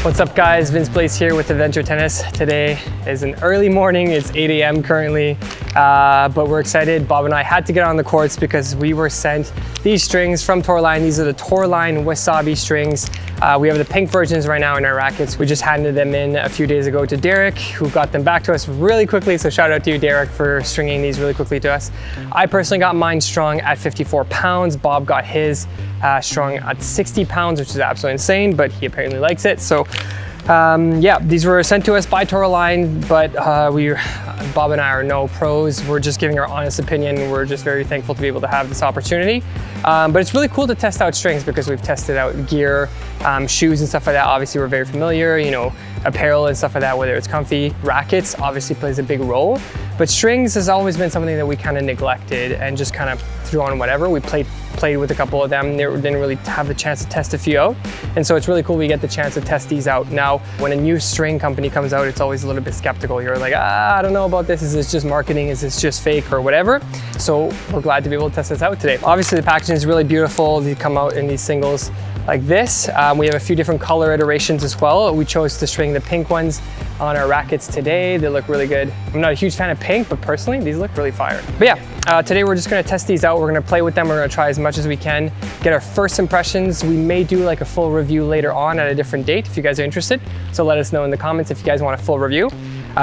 What's up guys, Vince Blaze here with Adventure Tennis. Today is an early morning, it's 8 a.m. currently, but we're excited. Bob and I had to get on the courts because we were sent these strings from Toroline. These are the Toroline Wasabi strings. We have the pink versions right now in our rackets. We just handed them in a few days ago to Derek, who got them back to us really quickly. So shout out to you, Derek, for stringing these really quickly to us. I personally got mine strung at 54 pounds. Bob got his strung at 60 pounds, which is absolutely insane, but he apparently likes it. So yeah, these were sent to us by Toroline, but Bob and I are no pros. We're just giving our honest opinion. We're just very thankful to be able to have this opportunity. But it's really cool to test out strings because we've tested out gear, shoes and stuff like that. Obviously we're very familiar, you know, apparel and stuff like that, whether it's comfy. Rackets obviously plays a big role, but strings has always been something that we kind of neglected and just kind of threw on whatever. We played with a couple of them, didn't really have the chance to test a few out. And so it's really cool we get the chance to test these out. Now, when a new string company comes out, it's always a little bit skeptical. You're like, I don't know about this. Is this just marketing? Is this just fake or whatever? So we're glad to be able to test this out today. Obviously the packaging is really beautiful. They come out in these singles like this. We have a few different color iterations as well. We chose to string the pink ones on our rackets today. They look really good. I'm not a huge fan of pink, but personally, these look really fire. But yeah, today we're just gonna test these out. We're gonna play with them. We're gonna try as much as we can, get our first impressions. We may do like a full review later on at a different date if you guys are interested. So let us know in the comments if you guys want a full review.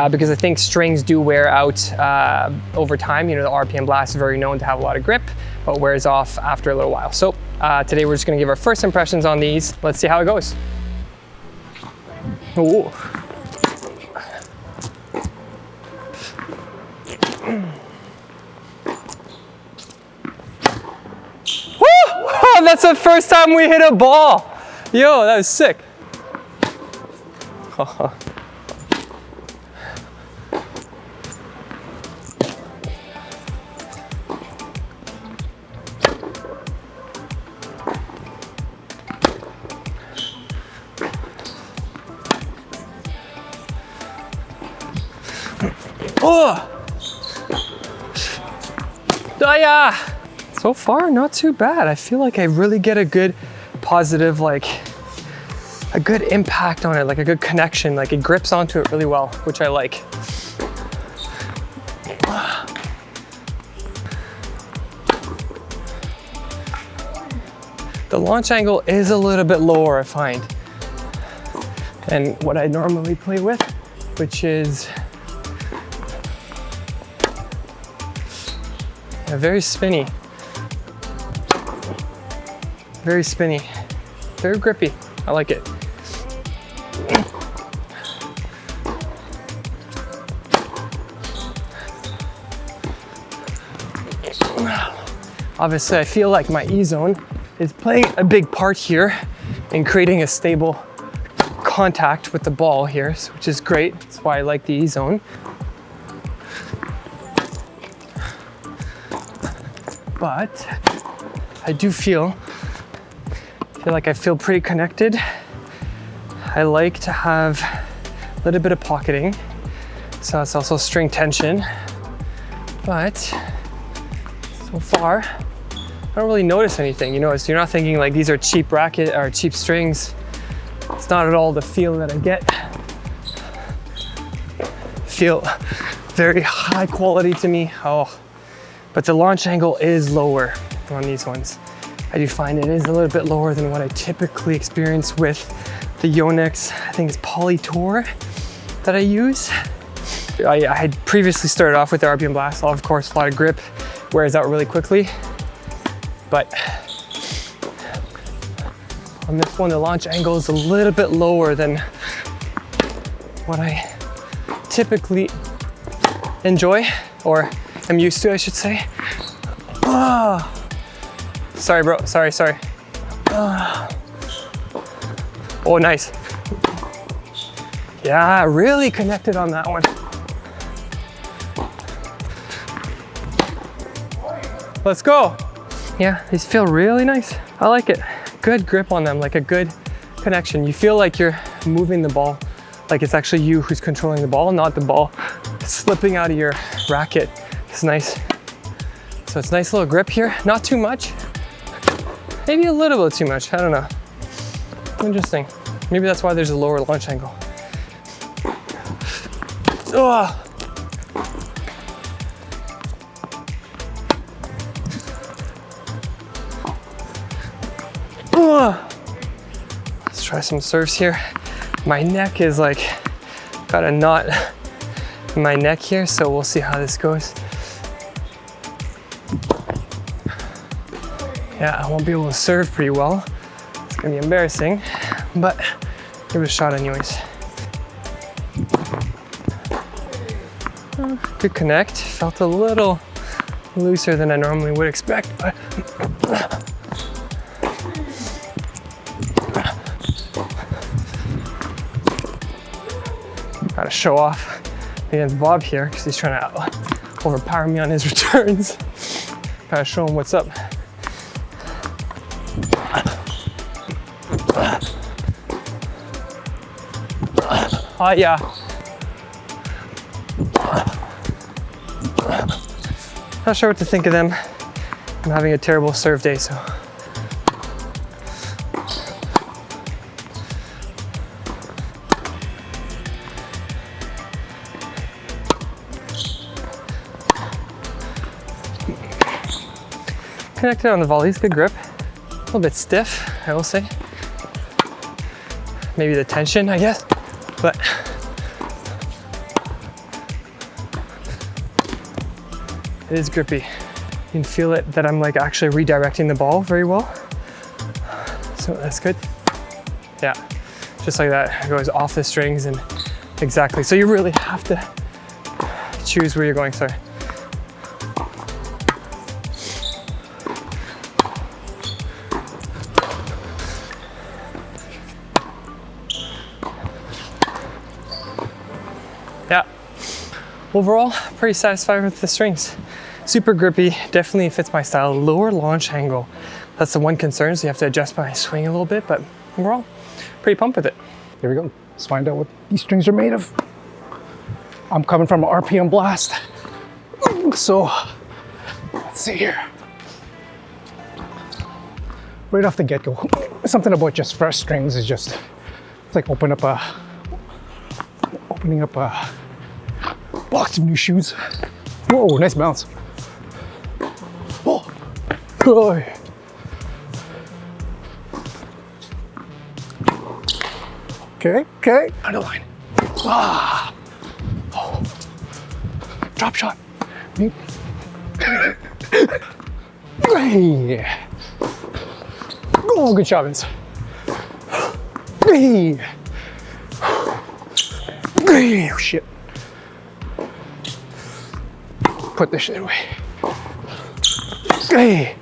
Because I think strings do wear out over time. You know, the RPM Blast is very known to have a lot of grip, but wears off after a little while. So today we're just gonna give our first impressions on these. Let's see how it goes. Ooh. Woo! That's the first time we hit a ball. Yo, that was sick. Oh! Yeah. So far, not too bad. I feel like I really get a good positive, like a good impact on it, like a good connection, like it grips onto it really well, which I like. The launch angle is a little bit lower, I find, than what I normally play with, which is very spinny. Very spinny. Very grippy. I like it. Obviously, I feel like my E-zone is playing a big part here in creating a stable contact with the ball here, which is great. That's why I like the E-zone. But I do feel like I feel pretty connected. I like to have a little bit of pocketing, so it's also string tension. But so far, I don't really notice anything. You know, so you're not thinking like these are cheap racket or cheap strings. It's not at all the feel that I get. Feel very high quality to me. Oh. But the launch angle is lower on these ones. I do find it is a little bit lower than what I typically experience with the Yonex, I think it's Poly Tour that I use. I had previously started off with the RPM Blast, of course, a lot of grip, wears out really quickly. But on this one, the launch angle is a little bit lower than what I typically enjoy, or I'm used to, I should say. Oh. Sorry, bro. Sorry. Oh, nice. Yeah, really connected on that one. Let's go. Yeah, these feel really nice. I like it. Good grip on them, like a good connection. You feel like you're moving the ball, like it's actually you who's controlling the ball, not the ball slipping out of your racket. It's nice. So it's a nice little grip here. Not too much. Maybe a little bit too much. I don't know. Interesting. Maybe that's why there's a lower launch angle. Ugh. Let's try some serves here. My neck is like, got a knot in my neck here, so we'll see how this goes. Yeah, I won't be able to serve pretty well. It's gonna be embarrassing, but give it a shot anyways. Good connect, felt a little looser than I normally would expect, but gotta show off against Bob here because he's trying to overpower me on his returns. Gotta show him what's up. Oh yeah. Not sure what to think of them. I'm having a terrible serve day, so. Connected on the volleys, good grip. A little bit stiff, I will say. Maybe the tension, I guess, but it is grippy. You can feel it that I'm like actually redirecting the ball very well. So that's good. Yeah, just like that, it goes off the strings and exactly. So you really have to choose where you're going, sorry. Yeah, overall, pretty satisfied with the strings. Super grippy, definitely fits my style. Lower launch angle, that's the one concern, so you have to adjust my swing a little bit, but overall, pretty pumped with it. Here we go, let's find out what these strings are made of. I'm coming from an RPM blast, so let's see here. Right off the get-go, something about just fresh strings is just, it's like opening up a box of new shoes. Whoa, nice bounce. Oh, oh. Okay, underline. Ah, oh. Drop shot. Hey. Oh, good shot, Vince. Hey. Oh, shit. Put this shit away. Hey.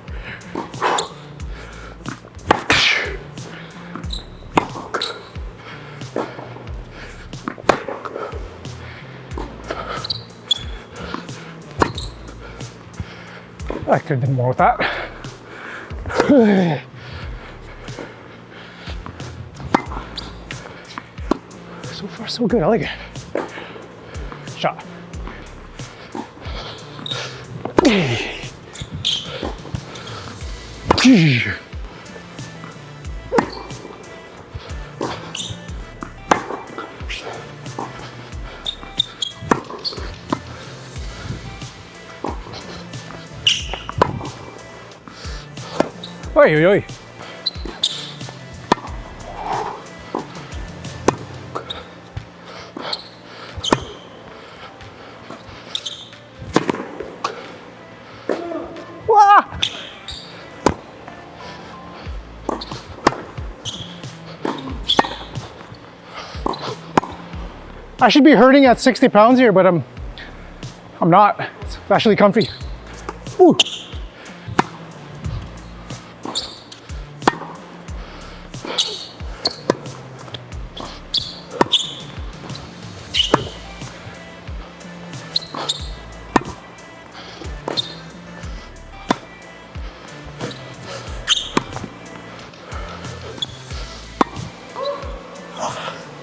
I could have done more with that. So far, so good. I like it. Shot. Oi, oi, oi. I should be hurting at 60 pounds here, but I'm not. It's actually comfy. Ooh.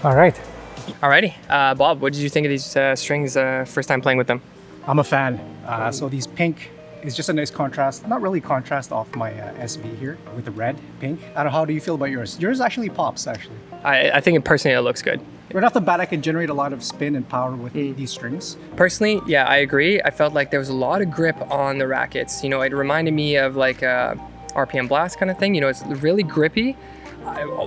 All right. Alrighty, Bob, what did you think of these strings first time playing with them? I'm a fan. So these pink It's just a nice contrast, not really contrast off my SV here with the red, pink. I don't know, how do you feel about yours? Yours actually pops, actually. I think personally it looks good. Right off the bat, I can generate a lot of spin and power with these strings. Personally, yeah, I agree. I felt like there was a lot of grip on the rackets. You know, it reminded me of like a RPM Blast kind of thing. You know, it's really grippy.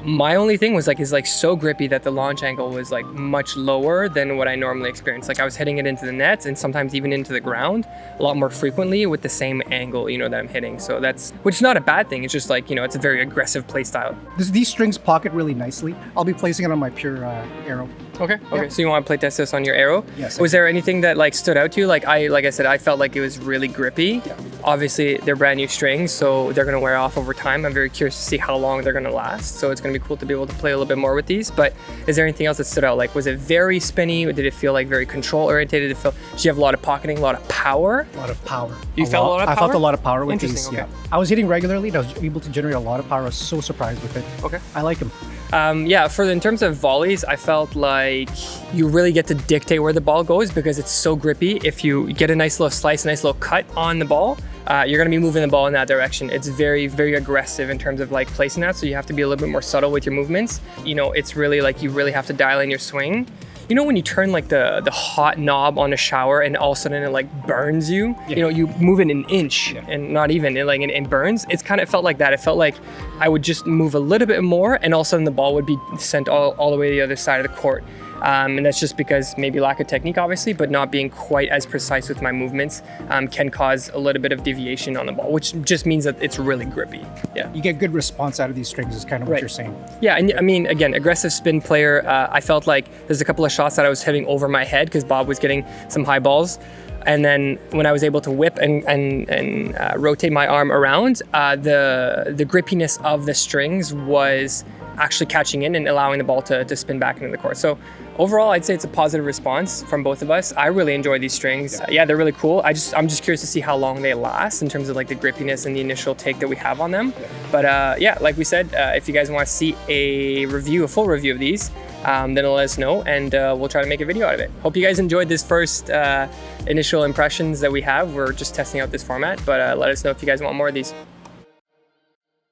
My only thing was like, is like so grippy that the launch angle was like much lower than what I normally experience. Like I was hitting it into the nets and sometimes even into the ground a lot more frequently with the same angle, you know, that I'm hitting. So that's, which is not a bad thing. It's just like, you know, it's a very aggressive play style. These strings pocket really nicely. I'll be placing it on my pure arrow. Okay. So you want to play test this on your arrow? Yes. Was there anything that like stood out to you? Like I said, I felt like it was really grippy. Yeah. Obviously they're brand new strings, so they're going to wear off over time. I'm very curious to see how long they're going to last. So it's going to be cool to be able to play a little bit more with these. But is there anything else that stood out? Like, was it very spinny? Did it feel like very control oriented? Did you have a lot of pocketing, a lot of power? A lot of power. You felt a lot of power? I felt a lot of power with these. Interesting, okay. Yeah. I was hitting regularly and I was able to generate a lot of power. I was so surprised with it. Okay. I like them. Yeah, in terms of volleys, I felt like you really get to dictate where the ball goes because it's so grippy. If you get a nice little slice, a nice little cut on the ball, you're going to be moving the ball in that direction. It's very, very aggressive in terms of like placing that. So you have to be a little bit more subtle with your movements. You know, it's really like you really have to dial in your swing. You know when you turn like the hot knob on a shower and all of a sudden it like burns you? Yeah. You know, you move it an inch and not even, it burns. It felt like that. It felt like I would just move a little bit more and all of a sudden the ball would be sent all the way to the other side of the court. And that's just because maybe lack of technique, obviously, but not being quite as precise with my movements can cause a little bit of deviation on the ball, which just means that it's really grippy. Yeah. You get good response out of these strings is kind of what you're saying. Yeah, and I mean, again, aggressive spin player, I felt like there's a couple of shots that I was hitting over my head because Bob was getting some high balls. And then when I was able to whip and rotate my arm around, the grippiness of the strings was actually catching in and allowing the ball to spin back into the court. So overall, I'd say it's a positive response from both of us. I really enjoy these strings. Yeah, they're really cool. I'm just curious to see how long they last in terms of like the grippiness and the initial take that we have on them. But yeah, like we said, if you guys want to see a full review of these, then let us know and we'll try to make a video out of it. Hope you guys enjoyed this first initial impressions that we have. We're just testing out this format, but let us know if you guys want more of these.